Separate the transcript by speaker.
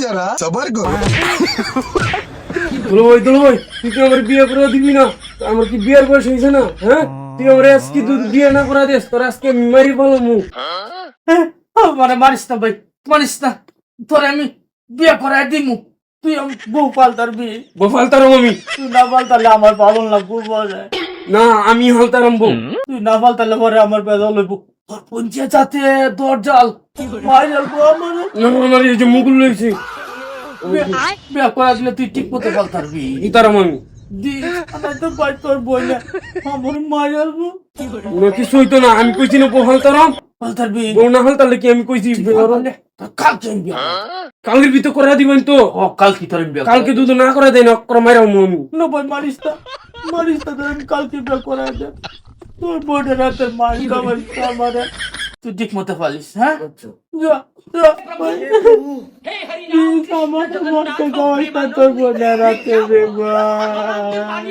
Speaker 1: जरा सबर करो।
Speaker 2: দুলো ভাই তুই কি আমার বিয়ে করে দিবি না? আমার কি বিয়ের বয়স হয়েছে না? হ্যাঁ, তুই আমার আজকে বিয়ে না করে দিস, তোর আজকে মারি বলো মুখ।
Speaker 3: মানে মারিস না ভাই, মারিস না, তোরে আমি বিয়ে করাই দিমু। তুই বউ পাল্টারবি,
Speaker 2: গোপাল তারম আমি
Speaker 3: তুই না পাল্টালে আমার ভালো লাগবো বলে।
Speaker 2: না, আমি হালতারাম বউ।
Speaker 3: তুই না পাল্টালে পরে আমার বেদা লইব। তোর পঞ্চায়েত যাতে দরজাল মারি যাবো আমার।
Speaker 2: না আমার এই যে মুকুল লইছি
Speaker 3: বিয়ে করা দিলে তুই ঠিক মতো পাল্টারবি।
Speaker 2: তারাম আমি
Speaker 3: আমার তো ভাই তোর বই না, আমার মারি যাবো।
Speaker 2: না কিছু হইতো না, আমি কইছি না বউ হালতারাম,
Speaker 3: পাল্টারবি
Speaker 2: বউ না হালতালে কি আমি কইছি
Speaker 3: কালকে আমি বিয়ে
Speaker 2: কালকের ভিতর করে দিবেন তো?
Speaker 3: কালকে তোর আমি বিয়ে
Speaker 2: কালকে দুধ না করে দেয় না, অক্কর মাইরাম আমি।
Speaker 3: না ভাই মারিস না, মারিস না, তোর আমি কালকে বিয়ে করাই দে। তোর বোনের হাতে মারি খাবার আমারে, তুই ঠিক মতো পালিস। হ্যাঁ যা যা ভাই। আমার তো মনটা গাওয়াই না তোর বোনের হাতে রে ভাই।